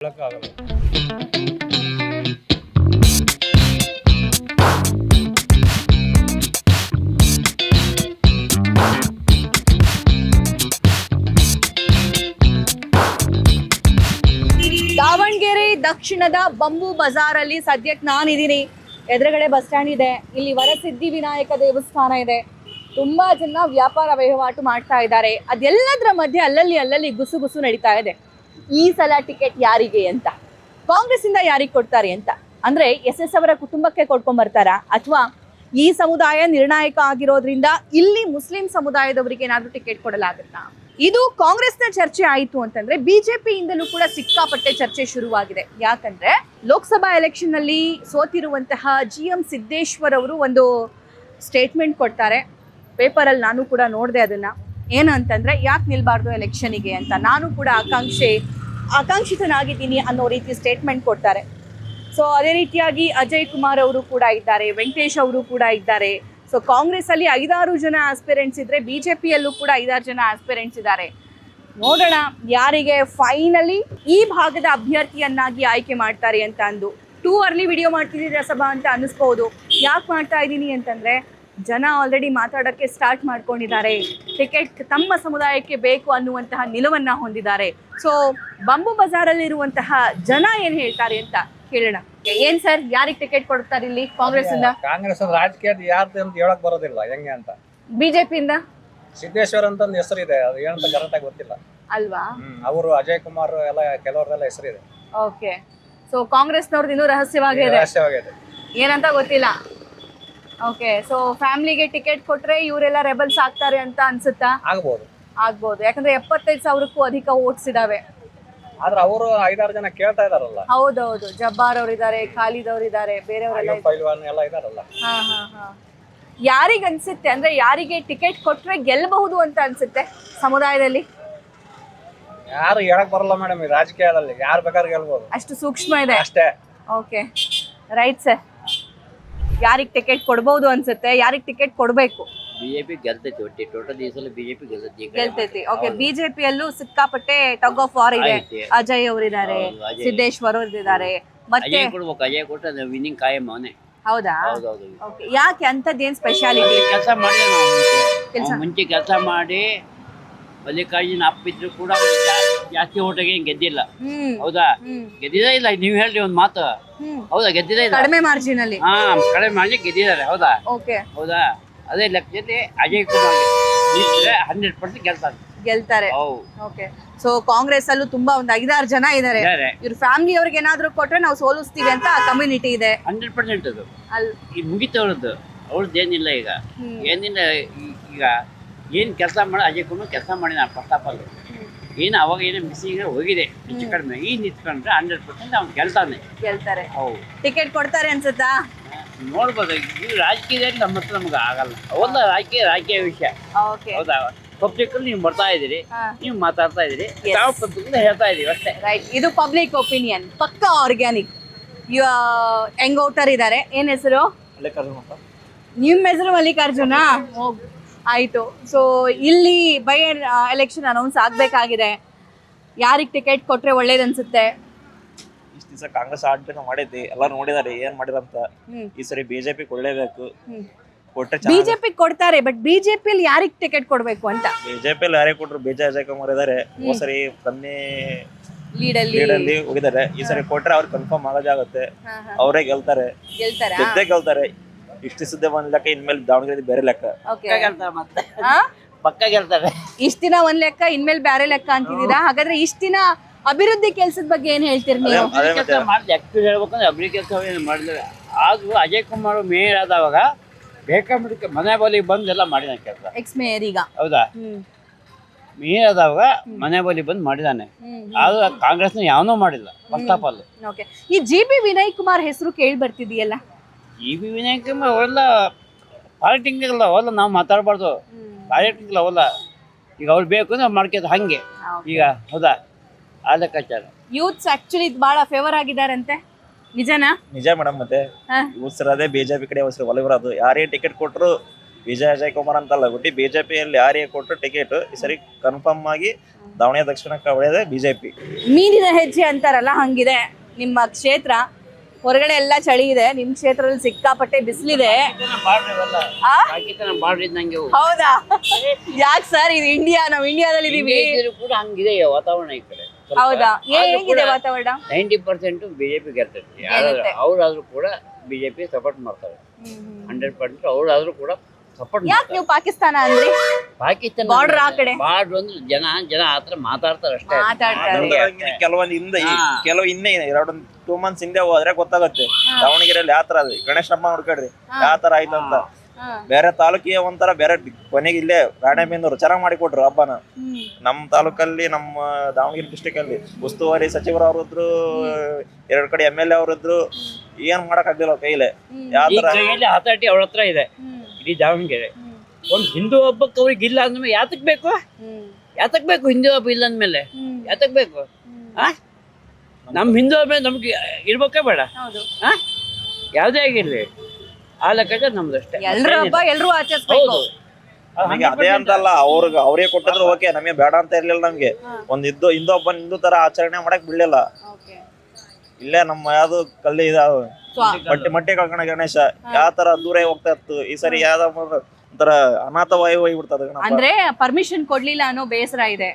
ದಾವಣಗೆರೆ ದಕ್ಷಿಣದ ಬಂಬು ಬಜಾರಲ್ಲಿ ಸದ್ಯಕ್ಕೆ ನಾನಿದ್ದೀನಿ. ಎದುರುಗಡೆ ಬಸ್ ಸ್ಟ್ಯಾಂಡ್ ಇದೆ, ಇಲ್ಲಿ ವರಸಿದ್ಧಿ ವಿನಾಯಕ ದೇವಸ್ಥಾನ ಇದೆ. ತುಂಬಾ ಜನ ವ್ಯಾಪಾರ ವಹಿವಾಟು ಮಾಡ್ತಾ ಇದ್ದಾರೆ. ಅದೆಲ್ಲದರ ಮಧ್ಯೆ ಅಲ್ಲಲ್ಲಿ ಗುಸು ನಡೀತಾ ಇದೆ. ಈ ಸಲ ಟಿಕೆಟ್ ಯಾರಿಗೆ ಅಂತ, ಕಾಂಗ್ರೆಸ್ ಇಂದ ಯಾರಿಗೆ ಕೊಡ್ತಾರೆ ಅಂತ. ಅಂದ್ರೆ ಎಸ್ ಅವರ ಕುಟುಂಬಕ್ಕೆ ಕೊಡ್ಕೊಂಡ್ ಬರ್ತಾರಾ, ಅಥವಾ ಈ ಸಮುದಾಯ ನಿರ್ಣಾಯಕ ಆಗಿರೋದ್ರಿಂದ ಇಲ್ಲಿ ಮುಸ್ಲಿಂ ಸಮುದಾಯದವರಿಗೆ ಏನಾದ್ರೂ ಟಿಕೆಟ್ ಕೊಡಲಾಗುತ್ತಾ? ಇದು ಕಾಂಗ್ರೆಸ್ನ ಚರ್ಚೆ ಆಯಿತು ಅಂತಂದ್ರೆ ಬಿಜೆಪಿಯಿಂದಲೂ ಕೂಡ ಸಿಕ್ಕಾಪಟ್ಟೆ ಚರ್ಚೆ ಶುರುವಾಗಿದೆ. ಯಾಕಂದ್ರೆ ಲೋಕಸಭಾ ಎಲೆಕ್ಷನ್ ನಲ್ಲಿ ಸೋತಿರುವಂತಹ GM ಸಿದ್ದೇಶ್ವರ್ ಅವರು ಒಂದು ಸ್ಟೇಟ್ಮೆಂಟ್ ಕೊಡ್ತಾರೆ. ಪೇಪರಲ್ಲಿ ನಾನು ಕೂಡ ನೋಡಿದೆ ಅದನ್ನ. ಏನು ಅಂತಂದ್ರೆ, ಯಾಕೆ ನಿಲ್ಬಾರ್ದು ಎಲೆಕ್ಷನಿಗೆ ಅಂತ, ನಾನು ಕೂಡ ಆಕಾಂಕ್ಷಿತನಾಗಿದ್ದೀನಿ ಅನ್ನೋ ರೀತಿ ಸ್ಟೇಟ್ಮೆಂಟ್ ಕೊಡ್ತಾರೆ. ಸೊ ಅದೇ ರೀತಿಯಾಗಿ ಅಜಯ್ ಕುಮಾರ್ ಅವರು ಕೂಡ ಇದ್ದಾರೆ, ವೆಂಕಟೇಶ್ ಅವರು ಕೂಡ ಇದ್ದಾರೆ. ಸೊ ಕಾಂಗ್ರೆಸ್ ಅಲ್ಲಿ 5-6 ಜನ ಆಸ್ಪಿರೆಂಟ್ಸ್ ಇದ್ರೆ ಬಿಜೆಪಿಯಲ್ಲೂ ಕೂಡ 5-6 ಜನ ಆಸ್ಪಿರೆಂಟ್ಸ್ ಇದ್ದಾರೆ. ನೋಡೋಣ ಯಾರಿಗೆ ಫೈನಲಿ ಈ ಭಾಗದ ಅಭ್ಯರ್ಥಿಯನ್ನಾಗಿ ಆಯ್ಕೆ ಮಾಡ್ತಾರೆ ಅಂತ ಅಂದು. ಟೂ ಅರ್ಲಿ ವಿಡಿಯೋ ಮಾಡ್ತಿದ್ದೀರಾ ಸಭಾ ಅಂತ ಅನ್ನಿಸ್ಬೋದು. ಯಾಕೆ ಮಾಡ್ತಾ ಇದ್ದೀನಿ ಅಂತಂದ್ರೆ, ಜನ ಆಲ್ರೆಡಿ ಮಾತಾಡೋಕ್ಕೆ ಸ್ಟಾರ್ಟ್ ಮಾಡ್ಕೊಂಡಿದ್ದಾರೆ. ಟಿಕೆಟ್ ತಮ್ಮ ಸಮುದಾಯಕ್ಕೆ ಬೇಕು ಅನ್ನುವಂತಹ ನಿಲುವನ್ನ ಹೊಂದಿದ್ದಾರೆ. ಸೊ ಬಂಬು ಬಜಾರಲ್ಲಿರುವಂತಹ ಜನ ಏನ್ ಹೇಳ್ತಾರೆ ಅಂತ ಕೇಳೋಣ. ಏನ್ ಸರ್, ಯಾರಿಗೆ ಟಿಕೆಟ್ ಕೊಡ್ತಾರೆ ಇಲ್ಲಿ ಕಾಂಗ್ರೆಸ್ ಇಂದ? ಕಾಂಗ್ರೆಸ್ ರಾಜಕೀಯದ ಯಾರ್ದು ಅಂತ ಹೇಳಕ್ ಬರೋದಿಲ್ಲ, ಹೆಂಗೆ ಅಂತ. ಬಿಜೆಪಿಯಿಂದ ಸಿದ್ದೇಶ್ವರ್ ಅಂತ ಒಂದು ಹೆಸರಿದೆ, ಅದು ಏನಂತ ಕರೆಕ್ಟ್ ಆಗಿ ಗೊತ್ತಿಲ್ಲ ಅಲ್ವಾ. ಅವರು ಅಜಯ್ ಕುಮಾರ್ ಎಲ್ಲ ಕೆಲವರದೆಲ್ಲ ಹೆಸರಿದೆ. ಓಕೆ. ಸೊ ಕಾಂಗ್ರೆಸ್ನವ್ರದ್ದು ಇನ್ನೂ ರಹಸ್ಯವಾಗಿದೆ, ಏನಂತ ಗೊತ್ತಿಲ್ಲ. ಓಕೆ. ಸೊ ಫ್ಯಾಮಿಲಿಗೆ ಟಿಕೆಟ್ ಕೊಟ್ರೆ ಇವರೆಲ್ಲ ರೆಬಲ್ಸ್ ಆಗ್ತಾರೆ ಅಂತ ಅನ್ಸುತ್ತಾ? ಆಗ್ಬೋದು, ಯಾಕಂದ್ರೆ 75,000ಕ್ಕೂ ಅಧಿಕ ವೋಟ್ಸ್ ಇದಾವೆ. ಆದ್ರೆ ಅವರು 5-6 ಜನ ಕೇಳ್ತಾ ಇದಾರಲ್ಲ. ಹೌದೌದು, ಜಬ್ಬಾರ್ ಅವ್ರು ಇದಾರೆ, ಖಾಲಿದ್ ಅವ್ರು ಇದಾರೆ, ಬೇರೆಯವರೆಲ್ಲ ಎಲ್ಲ ಇದಾರಲ್ಲ. ಯಾರಿಗ ಅನ್ಸುತ್ತೆ ಅಂದ್ರೆ, ಯಾರಿಗೆ ಟಿಕೆಟ್ ಕೊಟ್ರೆ ಗೆಲ್ಲಬಹುದು ಅಂತ ಅನ್ಸುತ್ತೆ ಸಮುದಾಯದಲ್ಲಿ? ಯಾರು ಹೇಳಕ್ ಬರಲ್ಲ ಮೇಡಮ್, ಈ ರಾಜಕೀಯದಲ್ಲಿ ಯಾರು ಬೇಕಾದ್ರೂ ಗೆಲ್ಬಹುದು, ಅಷ್ಟು ಸೂಕ್ಷ್ಮ ಇದೆ ಅಷ್ಟೇ. Okay, right sir. ಯಾರಿಗೆ ಟಿಕೆಟ್ ಕೊಡ್ಬಹುದು ಅನ್ಸುತ್ತೆ, ಯಾರಿಗೆ ಟಿಕೆಟ್ ಕೊಡ್ಬೇಕು? ಬಿಜೆಪಿ ಗೆಲ್ತೈತಿ, ಒಟ್ಟಿ ಟೋಟಲ್ ಈ ಸಲ ಬಿಜೆಪಿ ಗೆಲ್ತೈತಿ. ಓಕೆ. ಬಿಜೆಪಿಯಲ್ಲೂ ಸಿಕ್ಕಾಪಟ್ಟೆ ಟಗ್ ಆಫ್ ವಾರ್ ಇದೆ. ಅಜಯ್ ಅವರಿದ್ದಾರೆ, ಸಿದ್ದೇಶ್ವರ್ ಅವರಿದ್ದಾರೆ, ಮತ್ತೆ ಅಜಯ್ ಕೊಟ್ಟರೆ ವಿನ್ನಿಂಗ್ ಕಾಯಂ ಅವನೇ. ಹೌದಾ? ಓಕೆ. ಯಾಕೆ ಅಂತದ್ದೇನ್ ಸ್ಪೆಷಾಲಿಟಿ? ಕೆಲಸ ಮಾಡಿ ಮುಂಚೆ ಕೆಲಸ ಮಾಡಿ ಮಲ್ಲಿಕಾರ್ಜುನ ಅಪ್ಪಿದ್ರು ಕೂಡ ಜಾಸ್ತಿ ಓಟಿಗೆ ಗೆದ್ದಿಲ್ಲ. ಹೌದಾ? ಗೆದ್ದಿದೇ ಇಲ್ಲ. ನೀವ್ ಹೇಳ್ರಿ ಒಂದ್ ಮಾತು. ಹೌದಾ? ಗೆದ್ದಿದೇ ಇಲ್ಲ, ಕಡಿಮೆ ಮಾರ್ಜಿನ್ ಅಲ್ಲಿ. ಕಡಿಮೆ ಮಾರ್ಜಿನ್ ಗೆದ್ದಿದ್ದಾರೆ. ಹೌದಾ? ಓಕೆ. ಹೌದಾ? ಅದೇ ಲೆಕ್ಕದಲ್ಲಿ ಅಜಯ್ ಕುಮಾರ್ 100% ಗೆಲ್ತಾರೆ. ಓಕೆ. ಸೊ ಕಾಂಗ್ರೆಸ್ ಅಲ್ಲೂ ತುಂಬಾ ಒಂದು 5-6 ಜನ ಇದಾರೆ. ಇವ್ರ ಫ್ಯಾಮಿಲಿ ಅವ್ರಿಗೆ ಏನಾದ್ರು ಕೊಟ್ರೆ ನಾವು ಸೋಲಿಸ್ತೀವಿ ಅಂತ ಕಮ್ಯುನಿಟಿ ಇದೆ. 100% ಅದು ಈಗ ಮುಗಿತವ್ರದ್ದು. ಅವ್ರದ್ದು ಏನಿಲ್ಲ ಈಗ, ಏನಿಲ್ಲ. ಈಗ ಏನ್ ಕೆಲಸ ಮಾಡಿ ಅಜಯ್ ಕುಮಾರ್ ಕೆಲಸ ಮಾಡಿದ ಫಸ್ಟ್ ಆಫ್ ಆಲ್ ಏನು ಅವಾಗ ಏನೋ ಮಿಸ್ಸಿಂಗ್ ಹೋಗಿದೆ ಹೆಚ್ಚು ಕಡಿಮೆ. ಈ ನಿಂತ್ಕೊಂಡ್ರೆ 100% ಅವ್ನು ಗೆಲ್ತಾರೆ. ಟಿಕೆಟ್ ಕೊಡ್ತಾರೆ ಅನ್ಸುತ್ತಾ? ನೋಡ್ಬೋದು. ಈ ರಾಜಕೀಯದಲ್ಲಿ ನಮ್ಗೆ ಆಗಲ್ಲ. ಅವೆಲ್ಲ ರಾಜಕೀಯ ವಿಷಯ. ಹೌದಾ? ಪಬ್ಲಿಕ್ ಅಲ್ಲಿ ನೀವು ಬರ್ತಾ ಇದೀರಿ, ನೀವು ಮಾತಾಡ್ತಾ ಇದೀರಿ, ನಾವು ಪಬ್ಲಿಕ್ ಹೇಳ್ತಾ ಇದೀವಿ ಅಷ್ಟೇ. ರೈಟ್. ಇದು ಪಬ್ಲಿಕ್ ಒಪಿನಿಯನ್, ಪಕ್ಕ ಆರ್ಗ್ಯಾನಿಕ್. ಯಂಗ್ ವೋಟರ್ ಇದ್ದಾರೆ. ಏನ್ ಹೆಸರು? ನಿಮ್ಮ ಹೆಸರು ಮಲ್ಲಿಕಾರ್ಜುನ? ಆಯ್ತು. ಸೊ ಇಲ್ಲಿ ಬೈ ಎಲೆಕ್ಷನ್ ಅನೌನ್ಸ್ ಆಗ್ಬೇಕಾಗಿದೆ. ಯಾರಿಗೆ ಟಿಕೆಟ್ ಕೊಟ್ರೆ ಒಳ್ಳೇದನ್ಸುತ್ತೆ? ಇಷ್ಟು ದಿವಸ ಕಾಂಗ್ರೆಸ್ ಆಡಳಿತ ಮಾಡಿದ್ವಿ, ಎಲ್ಲರೂ ನೋಡಿದಾರೆ ಏನ್ ಮಾಡಿರಂತ. ಈ ಸರಿ ಬಿಜೆಪಿ ಕೊಡ್ಲೇಬೇಕು. ಬಿಜೆಪಿ ಕೊಡ್ತಾರೆ, ಬಟ್ ಬಿಜೆಪಿಯಲ್ಲಿ ಯಾರಿಗೆ ಟಿಕೆಟ್ ಕೊಡ್ಬೇಕು ಅಂತ? ಬಿಜೆಪಿಯಲ್ಲಿ ಯಾರಿಗೆ ಕೊಟ್ರು? ಅಜಯ್ ಕುಮಾರ್ ಇದಾರೆ. ಹೋದ ಸರಿ ಕಮ್ಮಿ ಲೀಡಲ್ಲಿ ಹೋಗಿದ್ದಾರೆ. ಈ ಸರಿ ಕೊಟ್ರೆ ಅವ್ರಿಗೆ ಕನ್ಫರ್ಮ್ ಆಗೋದಾಗುತ್ತೆ, ಅವರೇ ಗೆಲ್ತಾರೆ. ಗೆಲ್ತಾರೆ. ಇಷ್ಟು ಸುದ್ದಿ ಒಂದ್ ಲೆಕ್ಕ, ಇನ್ಮೇಲೆ ದಾವಣಗೆರೆ ಬೇರೆ ಲೆಕ್ಕ. ಪಕ್ಕ ಗೆಲ್ತಾರೆ. ಇಷ್ಟ ದಿನ ಒಂದ್ ಲೆಕ್ಕ, ಇನ್ಮೇಲೆ ಬೇರೆ ಲೆಕ್ಕ ಅಂತಿದ್ದೀರಾ? ಹಾಗಾದ್ರೆ ಇಷ್ಟ ದಿನ ಅಭಿವೃದ್ಧಿ ಕೆಲಸದ ಬಗ್ಗೆ ಏನ್ ಹೇಳ್ತೀರಿ ನೀವು? ಆಕ್ಚುಲಿ ಹೇಳ್ಬೇಕಂದ್ರೆ ಅಭಿವೃದ್ಧಿ ಕೆಲಸ ಏನು ಮಾಡಿದ್ರೆ. ಆದ್ರೂ ಅಜಯ್ ಕುಮಾರ್ ಮೇಯರ್ ಆದವಾಗ ಬೇಕಾಬಿಟ್ಟು ಮನೆ ಬಲಿ ಬಂದು ಎಲ್ಲ ಮಾಡಿದ ಕೆಲಸ. ಎಕ್ಸ್ ಮೇಯರ್ ಈಗ. ಹೌದಾ? ಮೇಯರ್ ಆದವಾಗ ಮನೆ ಬಲಿ ಬಂದು ಮಾಡಿದಾನೆ. ಆದ್ರೂ ಕಾಂಗ್ರೆಸ್ನ ಯಾವನೂ ಮಾಡಿಲ್ಲ ಫಸ್ಟ್ ಆಫ್ ಆಲ್. ಓಕೆ. ಈ JB ವಿನಯ್ ಕುಮಾರ್ ಹೆಸರು ಕೇಳಿ ಬರ್ತಿದೆಯಲ್ಲ? JB ವಿನಯ್ ಕುಮಾರ್ ಅವೆಲ್ಲ ಪಾಲಿಟಿಕ್ಸ್ ಇಲ್ಲ, ಅವೆಲ್ಲ ನಾವು ಮಾತಾಡಬಾರ್ದು. ಪಾಲಿಟಿಕ್ಸ್ ಇಲ್ಲ ಅವೆಲ್ಲ. ಈಗ ಅವ್ರು ಬೇಕು ಅಂದ್ರೆ ಮಾಡ್ಕೋದು ಹಂಗೆ ಈಗ. ಹೌದಾ? ಆ ಲೆಕ್ಕಾಚಾರ. ಯೂತ್ಸ್ ಆಕ್ಚುಲಿ ಬಹಳ ಫೇವರ್ ಆಗಿದಾರಂತೆ, ನಿಜನಾ? ನಿಜ ಮೇಡಮ್. ಮತ್ತೆ ಯೂತ್ಸ್ ಅದೇ ಬಿಜೆಪಿ ಕಡೆ ಒಲವಿರೋದು. ಯಾರೇ ಟಿಕೆಟ್ ಕೊಟ್ಟರು ವಿಜಯ ಅಜಯ್ ಕುಮಾರ್ ಅಂತಲ್ಲ ಬಿಟ್ಟು ಬಿಜೆಪಿಯಲ್ಲಿ ಯಾರಿಗೆ ಕೊಟ್ಟು ಟಿಕೆಟ್ ಈ ಸರಿ ಕನ್ಫರ್ಮ್ ಆಗಿ ದಾವಣಗೆರೆ ದಕ್ಷಿಣಕ್ಕೆ ಹೊಡೆಯೋದೇ ಬಿಜೆಪಿ. ಮೀನಿನ ಹೆಜ್ಜೆ ಅಂತಾರಲ್ಲ ಹಂಗಿದೆ ನಿಮ್ಮ ಕ್ಷೇತ್ರ. ಹೊರಗಡೆ ಎಲ್ಲ ಚಳಿ ಇದೆ, ನಿಮ್ ಕ್ಷೇತ್ರದಲ್ಲಿ ಸಿಕ್ಕಾಪಟ್ಟೆ ಬಿಸಿಲಿದೆ. ಆ? ಪಾಕಿಸ್ತಾನ ಬಾರ್ಡರ್ ಇದ್ದಂಗೆ ಇವು. ಹೌದಾ? ಯಾಕೆ ಸರ್, ಇದು ಇಂಡಿಯಾ, ನಾವು ಇಂಡಿಯಾದಲ್ಲಿ ಇದೀವಿ. ಹಿಂಗೆ ಇದ್ರೂ ಕೂಡ ಹಂಗಿದೆ ವಾತಾವರಣ ಈ ಕಡೆ. ಸ್ವಲ್ಪ. ಹೌದಾ? ಆದ್ರೂ ಹೇಗಿದೆ ಕೂಡ ವಾತಾವರಣ? 90% ಬಿಜೆಪಿ ಗೆಲ್ತೈತಿ. ಗೆಲ್ಲುತ್ತೆ. ಅವ್ರಾದ್ರೂ ಕೂಡ ಬಿಜೆಪಿ ಸಪೋರ್ಟ್ ಮಾಡ್ತಾರೆ. 100% ಅವ್ರಾದ್ರೂ ಕೂಡ ಸಪೋರ್ಟ್ ಯಾಕೆ ಮಾಡ್ತಾರೆ. ನೀವು ಪಾಕಿಸ್ತಾನ ಅಂದ್ರಿ? ಪಾಕಿಸ್ತಾನ Border ಆ ಕಡೆ. ಬಾರ್ಡರ್ ಅಂದ್ರೆ ಜನ ಆತರ ಮಾತಾಡ್ತಾರೆ ಅಷ್ಟೇ. ಮಾತಾಡ್ತಾರೆ. ಕೆಲವೊಂದು ಹಾ. ಕೆಲವು ಇನ್ನೇ 2 months ಹಿಂದೆ ಹೋದ್ರೆ ಗೊತ್ತಾಗತ್ತೆ ದಾವಣಗೆರೆಯಲ್ಲಿ ಯಾವ ತರ ಅದು ಗಣೇಶ ಹಬ್ಬ ನೋಡ್ಕೊಡ್ರಿ ಯಾವ ತರ ಆಯ್ತು ಅಂತ. ಬೇರೆ ತಾಲೂಕಿಗೆ ಒಂಥರ ಬೇರೆ ಕೊನೆಗೆ ಇಲ್ಲೇ ರಾಣೆಬೆನ್ನೂರು ಚೆನ್ನಾಗಿ ಮಾಡಿಕೊಟ್ರು ಹಬ್ಬನ. ನಮ್ಮ ತಾಲೂಕಲ್ಲಿ ನಮ್ಮ ದಾವಣಗೆರೆ ಡಿಸ್ಟಿಕ್ ಅಲ್ಲಿ ಉಸ್ತುವಾರಿ ಸಚಿವರು ಅವ್ರಿದ್ರು, 2 ಕಡೆ MLA ಅವ್ರಿದ್ರು, ಏನ್ ಮಾಡಕ್ ಆಗ್ಲಿಲ್ಲ ಕೈಲೆ. ಯಾವ ಈ ತರ ಕೈಯಲ್ಲಿ ಅಥಾರಿಟಿ ಅವ್ರ ಹತ್ರ ಇದೆ ಇಡೀ ದಾವಣಗೆರೆ. ಒಂದ್ ಹಿಂದೂ ಹಬ್ಬಕ್ಕೆ ಅವ್ರಿಗೆ ಇಲ್ಲ ಅಂದ್ಮೇಲೆ ಯಾತಕ್ ಬೇಕು ಹಿಂದೂ ಹಬ್ಬ ಇಲ್ಲ ಅಂದ್ಮೇಲೆ ಯಾತಕ್ ಬೇಕು? ನಮ್ ಹಿಂದೂ ಹಬ್ಬ ನಮ್ಗೆ ಇರ್ಬೇಕೇ ಬೇಡ? ಹೌದು. ಯಾವ್ದೇ ಆಗಿರ್ಲಿ ಆ ಲೆಕ್ಕ ನಮ್ದಷ್ಟೇ. ಎಲ್ರ ಹಬ್ಬ ಎಲ್ರೂ ಆಚರಿಸ್ಬೇಕು. ಹೌದು. ನಮಗೆ ಅದೇ ಅಂತಲ್ಲ, ಅವ್ರಿಗೆ ಕೊಟ್ಟಿದ್ರು ಓಕೆ, ನಮಗೆ ಬೇಡ ಅಂತ ಇರ್ಲಿಲ್ಲ. ನಮ್ಗೆ ಒಂದ್ ಹಿಂದೂ ಹಬ್ಬ ಹಿಂದೂ ತರ ಆಚರಣೆ ಮಾಡಕ್ ಬಿಡ್ಲಿಲ್ಲ. ಇಲ್ಲೇ ನಮ್ಮ ಯಾವ್ದು ಕಲ್ಲಿ ಇದಾವ ಮಟ್ಟಿ ಕಳ್ಕಣ ಗಣೇಶ ಯಾವ ತರ ದೂರ ಹೋಗ್ತಾ ಇತ್ತು. ಈ ಸರಿ ಯಾವ್ದ ಒಂಥರ ಅನಾಥ ವಾಯು ಹೋಗ್ಬಿಡ್ತದ. ಅಂದ್ರೆ ಪರ್ಮಿಷನ್ ಕೊಡ್ಲಿಲ್ಲ ಅನ್ನೋ ಬೇಸರ ಇದೆ.